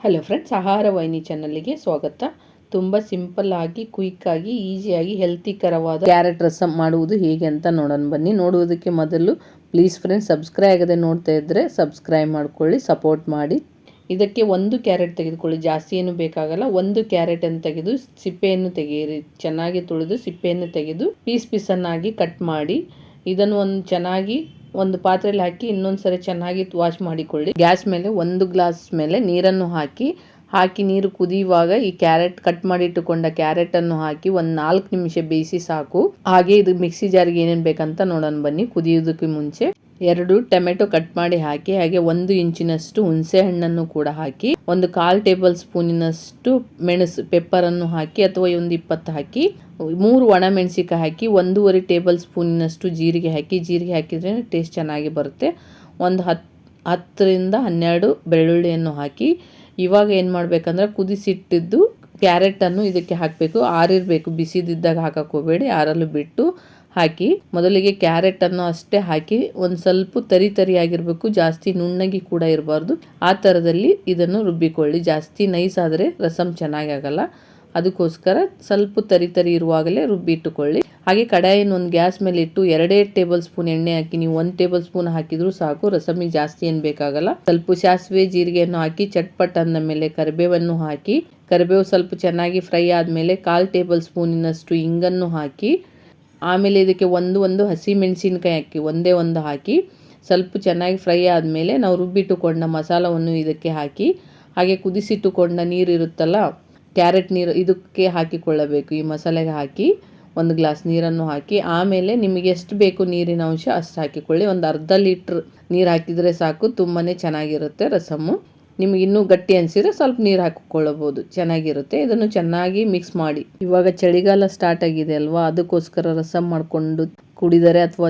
Hello friends, ಆಹಾರ ವಾಹಿನಿ ಚಾನಲ್ಗೆ ಸ್ವಾಗತ. ತುಂಬ ಸಿಂಪಲ್ ಆಗಿ, ಕ್ವಿಕ್ ಆಗಿ, ಈಸಿಯಾಗಿ ಹೆಲ್ತಿಕರವಾದ ಕ್ಯಾರೆಟ್ ರಸಂ ಮಾಡುವುದು ಹೇಗೆ ಅಂತ ನೋಡೋಣ ಬನ್ನಿ. ನೋಡುವುದಕ್ಕೆ ಮೊದಲು ಪ್ಲೀಸ್ ಫ್ರೆಂಡ್ಸ್, ಸಬ್ಸ್ಕ್ರೈಬ್ ಆಗದೆ ನೋಡ್ತಾ ಇದ್ದರೆ ಸಬ್ಸ್ಕ್ರೈಬ್ ಮಾಡ್ಕೊಳ್ಳಿ, ಸಪೋರ್ಟ್ ಮಾಡಿ. ಇದಕ್ಕೆ ಒಂದು ಕ್ಯಾರೆಟ್ ತೆಗೆದುಕೊಳ್ಳಿ, ಜಾಸ್ತಿ ಏನು ಬೇಕಾಗಲ್ಲ. ಒಂದು ಕ್ಯಾರೆಟನ್ನು ತೆಗೆದು ಸಿಪ್ಪೆಯನ್ನು ತೆಗೆಯಿರಿ, ಚೆನ್ನಾಗಿ ತೊಳೆದು ಸಿಪ್ಪೆಯನ್ನು ತೆಗೆದು ಪೀಸನ್ನಾಗಿ ಕಟ್ ಮಾಡಿ ಇದನ್ನು ಒಂದು ಪಾತ್ರೆಯಲ್ಲಿ ಹಾಕಿ ಇನ್ನೊಂದು ಸರಿ ಚೆನ್ನಾಗಿ ವಾಶ್ ಮಾಡಿಕೊಳ್ಳಿ. ಗ್ಯಾಸ್ ಮೇಲೆ ಒಂದು ಗ್ಲಾಸ್ ಮೇಲೆ ನೀರನ್ನು ಹಾಕಿ ನೀರು ಕುದಿಯುವಾಗ ಈ ಕ್ಯಾರೆಟ್ ಕಟ್ ಮಾಡಿ ಇಟ್ಟುಕೊಂಡ ಕ್ಯಾರೆಟನ್ನು ಹಾಕಿ ಒಂದು 4 ನಿಮಿಷ ಬೇಯಿಸಿ ಸಾಕು. ಹಾಗೆ ಇದು ಮಿಕ್ಸಿ ಜಾರಿಗೆ ಏನೇನು ಬೇಕಂತ ನೋಡೋಣ ಬನ್ನಿ. ಕುದಿಯೋದಕ್ಕೆ ಮುಂಚೆ 2 ಟೊಮೆಟೊ ಕಟ್ ಮಾಡಿ ಹಾಕಿ, ಹಾಗೆ 1 ಇಂಚಿನಷ್ಟು ಹುಣಸೆ ಹಣ್ಣನ್ನು ಕೂಡ ಹಾಕಿ, ಒಂದು 1/4 ಟೇಬಲ್ ಸ್ಪೂನಿನಷ್ಟು ಮೆಣಸು ಪೆಪ್ಪರನ್ನು ಹಾಕಿ ಅಥವಾ ಒಂದು 20 ಹಾಕಿ, 3 ಒಣ ಮೆಣಸಿಕಾಯಿ ಹಾಕಿ, 1.5 ಟೇಬಲ್ ಸ್ಪೂನಿನಷ್ಟು ಜೀರಿಗೆ ಹಾಕಿದ್ರೆ ಟೇಸ್ಟ್ ಚೆನ್ನಾಗಿ ಬರುತ್ತೆ. ಒಂದು 10ರಿಂದ 12 ಬೆಳ್ಳುಳ್ಳಿಯನ್ನು ಹಾಕಿ, ಇವಾಗ ಏನು ಮಾಡಬೇಕಂದ್ರೆ ಕುದಿಸಿಟ್ಟಿದ್ದು ಕ್ಯಾರೆಟನ್ನು ಇದಕ್ಕೆ ಹಾಕಬೇಕು. ಆರಿರಬೇಕು, ಬಿಸಿದಿದ್ದಾಗ ಹಾಕಕ್ಕೆ ಹೋಗಬೇಡಿ, ಆರಲು ಬಿಟ್ಟು ಹಾಕಿ. ಮೊದಲಿಗೆ ಕ್ಯಾರೆಟನ್ನು ಅಷ್ಟೇ ಹಾಕಿ ಒಂದು ಸ್ವಲ್ಪ ತರಿಯಾಗಿರಬೇಕು, ಜಾಸ್ತಿ ನುಣ್ಣಗೆ ಕೂಡ ಇರಬಾರ್ದು. ಆ ಥರದಲ್ಲಿ ಇದನ್ನು ರುಬ್ಬಿಕೊಳ್ಳಿ. ಜಾಸ್ತಿ ನೈಸ್ ಆದರೆ ರಸಂ ಚೆನ್ನಾಗಿ ಆಗಲ್ಲ, ಅದಕ್ಕೋಸ್ಕರ ಸ್ವಲ್ಪ ತರಿ ಇರುವಾಗಲೇ ರುಬ್ಬಿಟ್ಟುಕೊಳ್ಳಿ. ಹಾಗೆ ಕಡಾಯಿಯನ್ನು ಒಂದು ಗ್ಯಾಸ್ ಮೇಲೆ ಇಟ್ಟು 2 ಟೇಬಲ್ ಸ್ಪೂನ್ ಎಣ್ಣೆ ಹಾಕಿ, ನೀವು 1 ಟೇಬಲ್ ಸ್ಪೂನ್ ಹಾಕಿದ್ರೂ ಸಾಕು, ರಸಮಿಗೆ ಜಾಸ್ತಿ ಏನು ಬೇಕಾಗಲ್ಲ. ಸ್ವಲ್ಪ ಸಾಸಿವೆ ಜೀರಿಗೆಯನ್ನು ಹಾಕಿ ಚಟ್ಪಟ್ ಅಂದ ಮೇಲೆ ಕರಿಬೇವನ್ನು ಹಾಕಿ, ಕರಿಬೇವು ಸ್ವಲ್ಪ ಚೆನ್ನಾಗಿ ಫ್ರೈ ಆದಮೇಲೆ 1/4 ಟೇಬಲ್ ಸ್ಪೂನಿನಷ್ಟು ಇಂಗನ್ನು ಹಾಕಿ, ಆಮೇಲೆ ಇದಕ್ಕೆ ಒಂದು ಹಸಿ ಮೆಣಸಿನಕಾಯಿ ಹಾಕಿ, ಒಂದೇ ಒಂದು ಹಾಕಿ ಸ್ವಲ್ಪ ಚೆನ್ನಾಗಿ ಫ್ರೈ ಆದಮೇಲೆ ನಾವು ರುಬ್ಬಿಟ್ಟುಕೊಂಡ ಮಸಾಲವನ್ನು ಇದಕ್ಕೆ ಹಾಕಿ, ಹಾಗೆ ಕುದಿಸಿಟ್ಟುಕೊಂಡ ನೀರು ಇರುತ್ತಲ್ಲ, ಕ್ಯಾರೆಟ್ ನೀರು ಇದಕ್ಕೆ ಹಾಕಿಕೊಳ್ಳಬೇಕು. ಈ ಮಸಾಲೆಗೆ ಹಾಕಿ 1 ಗ್ಲಾಸ್ ನೀರನ್ನು ಹಾಕಿ, ಆಮೇಲೆ ನಿಮಗೆ ಎಷ್ಟು ಬೇಕು ನೀರಿನ ಅಂಶ ಅಷ್ಟು ಹಾಕಿಕೊಳ್ಳಿ. ಒಂದು ಅರ್ಧ ಲೀಟ್ರ್ ನೀರು ಹಾಕಿದರೆ ಸಾಕು, ತುಂಬಾ ಚೆನ್ನಾಗಿರುತ್ತೆ ರಸಮ್ಮು. ನಿಮಗೆ ಇನ್ನೂ ಗಟ್ಟಿ ಅನಿಸಿದರೆ ಸ್ವಲ್ಪ ನೀರು ಹಾಕಿಕೊಳ್ಳಬಹುದು, ಚೆನ್ನಾಗಿರುತ್ತೆ. ಇದನ್ನು ಚೆನ್ನಾಗಿ ಮಿಕ್ಸ್ ಮಾಡಿ. ಇವಾಗ ಚಳಿಗಾಲ ಸ್ಟಾರ್ಟ್ ಆಗಿದೆ ಅಲ್ವಾ, ಅದಕ್ಕೋಸ್ಕರ ರಸಂ ಮಾಡಿಕೊಂಡು ಕುಡಿದರೆ ಅಥವಾ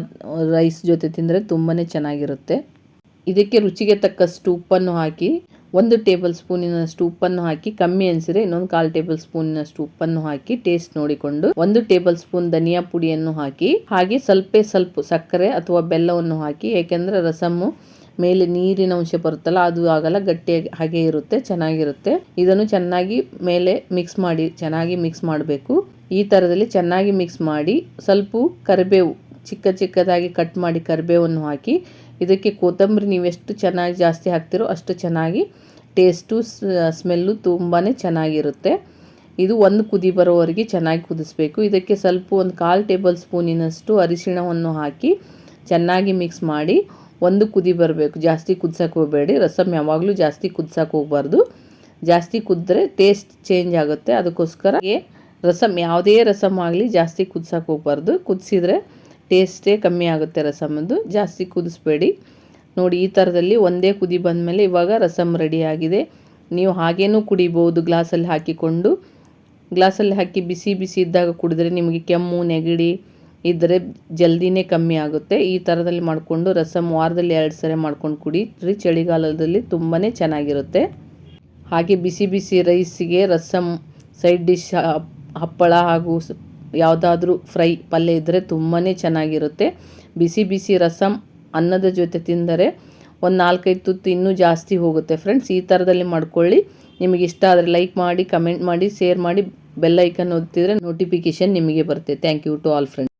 ರೈಸ್ ಜೊತೆ ತಿಂದರೆ ತುಂಬಾ ಚೆನ್ನಾಗಿರುತ್ತೆ. ಇದಕ್ಕೆ ರುಚಿಗೆ ತಕ್ಕಷ್ಟು ಉಪ್ಪನ್ನು ಹಾಕಿ, 1 ಟೇಬಲ್ ಸ್ಪೂನಿನಷ್ಟು ಉಪ್ಪನ್ನು ಹಾಕಿ, ಕಮ್ಮಿ ಅನಿಸಿದರೆ ಇನ್ನೊಂದು 1/4 ಟೇಬಲ್ ಸ್ಪೂನಿನಷ್ಟು ಉಪ್ಪನ್ನು ಹಾಕಿ ಟೇಸ್ಟ್ ನೋಡಿಕೊಂಡು 1 ಟೇಬಲ್ ಸ್ಪೂನ್ ಧನಿಯಾ ಪುಡಿಯನ್ನು ಹಾಕಿ, ಹಾಗೆ ಸ್ವಲ್ಪ ಸಕ್ಕರೆ ಅಥವಾ ಬೆಲ್ಲವನ್ನು ಹಾಕಿ. ಏಕೆಂದರೆ ರಸಮ್ಮು ಮೇಲೆ ನೀರಿನ ಅಂಶ ಬರುತ್ತಲ್ಲ, ಅದು ಆಗಲ್ಲ, ಗಟ್ಟಿಯಾಗಿ ಹಾಗೆ ಇರುತ್ತೆ, ಚೆನ್ನಾಗಿರುತ್ತೆ. ಇದನ್ನು ಚೆನ್ನಾಗಿ ಮೇಲೆ ಚೆನ್ನಾಗಿ ಮಿಕ್ಸ್ ಮಾಡಬೇಕು. ಈ ಥರದಲ್ಲಿ ಚೆನ್ನಾಗಿ ಮಿಕ್ಸ್ ಮಾಡಿ ಸ್ವಲ್ಪ ಕರಿಬೇವು ಚಿಕ್ಕದಾಗಿ ಕಟ್ ಮಾಡಿ ಕರಿಬೇವನ್ನು ಹಾಕಿ, ಇದಕ್ಕೆ ಕೊತ್ತಂಬರಿ ನೀವು ಎಷ್ಟು ಚೆನ್ನಾಗಿ ಜಾಸ್ತಿ ಹಾಕ್ತಿರೋ ಅಷ್ಟು ಚೆನ್ನಾಗಿ ಟೇಸ್ಟು ಸ್ಮೆಲ್ಲು ತುಂಬಾ ಚೆನ್ನಾಗಿರುತ್ತೆ. ಇದು ಒಂದು ಕುದಿ ಬರೋವರೆಗೆ ಚೆನ್ನಾಗಿ ಕುದಿಸ್ಬೇಕು. ಇದಕ್ಕೆ ಸ್ವಲ್ಪ ಒಂದು 1/4 ಟೇಬಲ್ ಸ್ಪೂನಿನಷ್ಟು ಅರಿಶಿಣವನ್ನು ಹಾಕಿ ಚೆನ್ನಾಗಿ ಮಿಕ್ಸ್ ಮಾಡಿ ಒಂದು ಕುದಿ ಬರಬೇಕು. ಜಾಸ್ತಿ ಕುದಿಸೋಕೆ ಹೋಗಬೇಡಿ, ರಸಮ್ ಯಾವಾಗಲೂ ಜಾಸ್ತಿ ಕುದಿಸೋಕೆ ಹೋಗಬಾರ್ದು. ಜಾಸ್ತಿ ಕುದಿದ್ರೆ ಟೇಸ್ಟ್ ಚೇಂಜ್ ಆಗುತ್ತೆ. ಅದಕ್ಕೋಸ್ಕರ ರಸಮ್ ಯಾವುದೇ ರಸಮ್ ಆಗಲಿ ಜಾಸ್ತಿ ಕುದಿಸೋಕೆ ಹೋಗಬಾರ್ದು. ಕುದಿಸಿದ್ರೆ ಟೇಸ್ಟೇ ಕಮ್ಮಿ ಆಗುತ್ತೆ ರಸಮದ್ದು. ಜಾಸ್ತಿ ಕುದಿಸ್ಬೇಡಿ. ನೋಡಿ, ಈ ಥರದಲ್ಲಿ ಒಂದೇ ಕುದಿ ಬಂದಮೇಲೆ ಇವಾಗ ರಸಮ್ ರೆಡಿಯಾಗಿದೆ. ನೀವು ಹಾಗೇನೂ ಕುಡಿಬೋದು, ಗ್ಲಾಸಲ್ಲಿ ಹಾಕಿ ಬಿಸಿ ಇದ್ದಾಗ ಕುಡಿದ್ರೆ ನಿಮಗೆ ಕೆಮ್ಮು ನೆಗಡಿ ಇದ್ದರೆ ಜಲ್ದಿನೇ ಕಮ್ಮಿ ಆಗುತ್ತೆ. ಈ ಥರದಲ್ಲಿ ಮಾಡಿಕೊಂಡು ರಸಮ್ ವಾರದಲ್ಲಿ 2 ಸರಿ ಮಾಡ್ಕೊಂಡು ಕುಡಿಯಿರಿ. ಚಳಿಗಾಲದಲ್ಲಿ ತುಂಬಾ ಚೆನ್ನಾಗಿರುತ್ತೆ. ಹಾಗೆ ಬಿಸಿ ರೈಸಿಗೆ ರಸಮ್ ಸೈಡ್ ಡಿಶ್ ಹಪ್ಪಳ ಹಾಗೂ ಯಾವುದಾದ್ರೂ ಫ್ರೈ ಪಲ್ಯ ಇದ್ದರೆ ತುಂಬಾ ಚೆನ್ನಾಗಿರುತ್ತೆ. ಬಿಸಿ ರಸಮ್ ಅನ್ನದ ಜೊತೆ ತಿಂದರೆ ಒಂದು 4-5 ತುತ್ತು ಇನ್ನೂ ಜಾಸ್ತಿ ಹೋಗುತ್ತೆ ಫ್ರೆಂಡ್ಸ್. ಈ ಥರದಲ್ಲಿ ಮಾಡ್ಕೊಳ್ಳಿ. ನಿಮಗೆ ಇಷ್ಟ ಆದರೆ ಲೈಕ್ ಮಾಡಿ, ಕಮೆಂಟ್ ಮಾಡಿ, ಶೇರ್ ಮಾಡಿ, ಬೆಲ್ ಐಕನ್ ಒತ್ತಿದರೆ ನೋಟಿಫಿಕೇಷನ್ ನಿಮಗೆ ಬರುತ್ತೆ. Thank you to all friends.